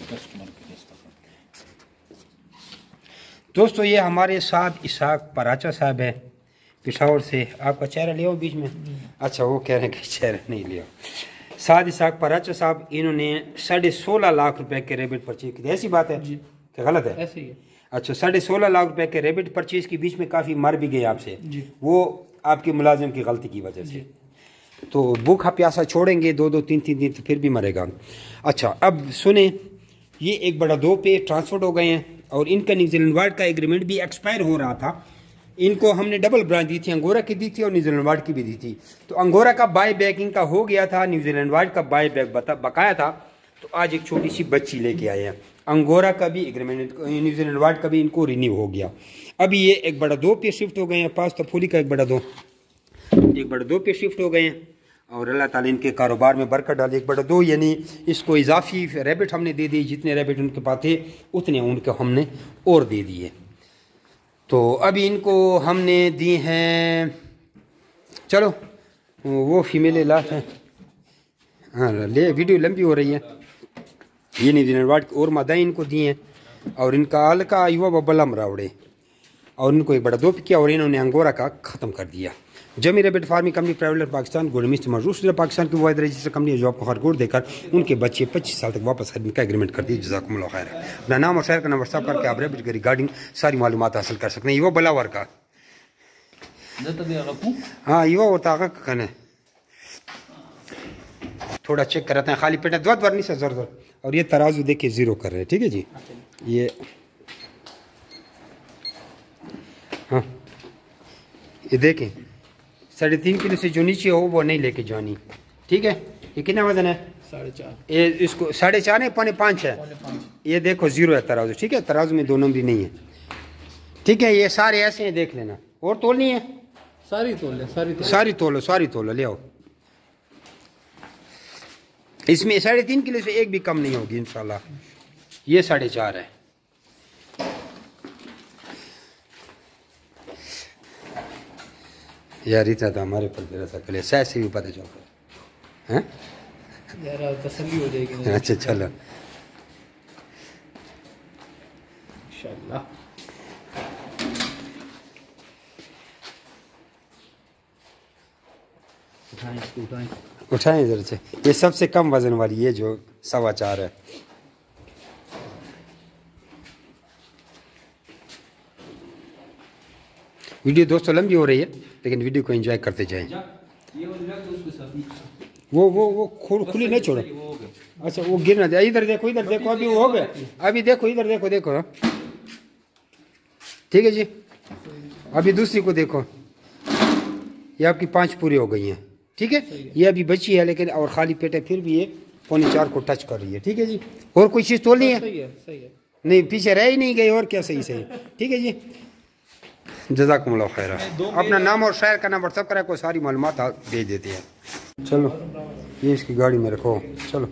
Customer के लिए। दोस्तों ये हमारे साथ इसाक पराचा साहब है पेशावर से। आपका चेहरा ले आओ बीच में। अच्छा वो कह रहे हैं कि चेहरा नहीं लिया। साथ इसाक पराचा साहब इन्होंने 16.5 लाख रुपए के रेबिट परचेज किए। ऐसी बात है क्या गलत है? ऐसे ही है। अच्छा 16.5 लाख रुपए के रेबिट परचेज के बीच में काफ़ी मर भी गए आपसे, वो आपके मुलाजिम की गलती की वजह से। तो भूखा प्यासा छोड़ेंगे 2-2 3-3 दिन तो फिर भी मरेगा। अच्छा अब सुने, ये एक बड़ा 2 पे ट्रांसफर हो गए हैं और इनका न्यूजीलैंड वार्ड का एग्रीमेंट भी एक्सपायर हो रहा था। इनको हमने डबल ब्रांच दी थी, अंगोरा की दी थी और न्यूजीलैंड वार्ड की भी दी थी। तो अंगोरा का बाय बैक इनका हो गया था, न्यूजीलैंड वार्ड का बाय बैक बकाया था। तो आज एक छोटी सी बच्ची लेके आए हैं। अंगोरा का भी एग्रीमेंट, न्यूजीलैंड वार्ड का भी इनको रिन्यू हो गया। अभी ये एक बड़ा 2 पे शिफ्ट हो गए हैं। पास तो फुली का एक बड़ा 2 पे शिफ्ट हो गए हैं और अल्लाह ताला इनके कारोबार में बरकत डाले। एक बड़ा 2 यानी इसको इजाफी रैबिट हमने दे दी, जितने रैबिट उनके पास थे उतने उनको हमने और दे दिए। तो अभी इनको हमने दी हैं, चलो वो फीमेल लास्ट है। हाँ ले, वीडियो लंबी हो रही है। ये न्यूजीलैंड वार्ड और मादाएँ इनको दी हैं और इनका हाल का युवा बबला मरावड़े और इनको एक बड़ा 2 पे किया और इन्होंने अंगोरा का ख़त्म कर दिया। जमी rabbit farming company private Pakistan गोलमिस्ट मजरूर पाकिस्तान की वाहिद रजिस्टर कंपनी जॉब को हरगोर देकर उनके बच्चे 25 साल तक वापस खरीदने का एग्रीमेंट कर दिया। जज़ाकुमुल्लाह खैर। अपना नाम और शहर का नंबर सब करके आप रेबिट के रिगार्डिंग सारी मालूमात हासिल कर सकते हैं। युवा बलावर का हाँ युवा होता है कहने थोड़ा चेक कराते हैं खाली पेट है द्वत वर्नी से ज़र। और ये तराजू देखिए 0 कर रहे हैं, ठीक है जी। ये हाँ ये देखें 3.5 किलो से जो नीचे हो वो नहीं लेके जानी, ठीक है। ये कितना वजन है? 4.5। ये इसको 4.5 नहीं 5.5 है। ये देखो 0 है तराजू, ठीक है। तराजू में 2 नंबरी नहीं है, ठीक है। ये सारे ऐसे हैं, देख लेना। और तोलनी है? सारी तोल ले, सारी तोलो ले आओ। इसमें 3.5 किलो से एक भी कम नहीं होगी इंशाल्लाह। ये 4.5 है। यार इतना तो हमारे पर जरा सा कले सह से भी पता चलता है यार, तसल्ली हो जाएगी। अच्छा चलो इंशाल्लाह। उठाएं इधर से। ये सबसे कम वजन वाली है जो 4.25 है। वीडियो दोस्तों लंबी हो रही है लेकिन वीडियो को एंजॉय करते जाएं। वो खुली नहीं छोड़ो। अच्छा वो गिरना दे। इधर देखो अभी वो हो गया। अभी देखो इधर देखो ठीक है जी। अभी दूसरी को देखो, ये आपकी 5 पूरी हो गई हैं, ठीक है। ये अभी बची है लेकिन और खाली पेट है फिर भी ये 3.25 को टच कर रही है, ठीक है जी। और कोई चीज़ तोलनी है? सही है। नहीं पीछे रह ही नहीं गई और क्या। सही ठीक है जी। जज़ाकुमुल्लाह खैर। अपना नाम और शहर का नाम व्हाट्सअप करा को सारी मालूमात भेज देते हैं। चलो ये इसकी गाड़ी में रखो। चलो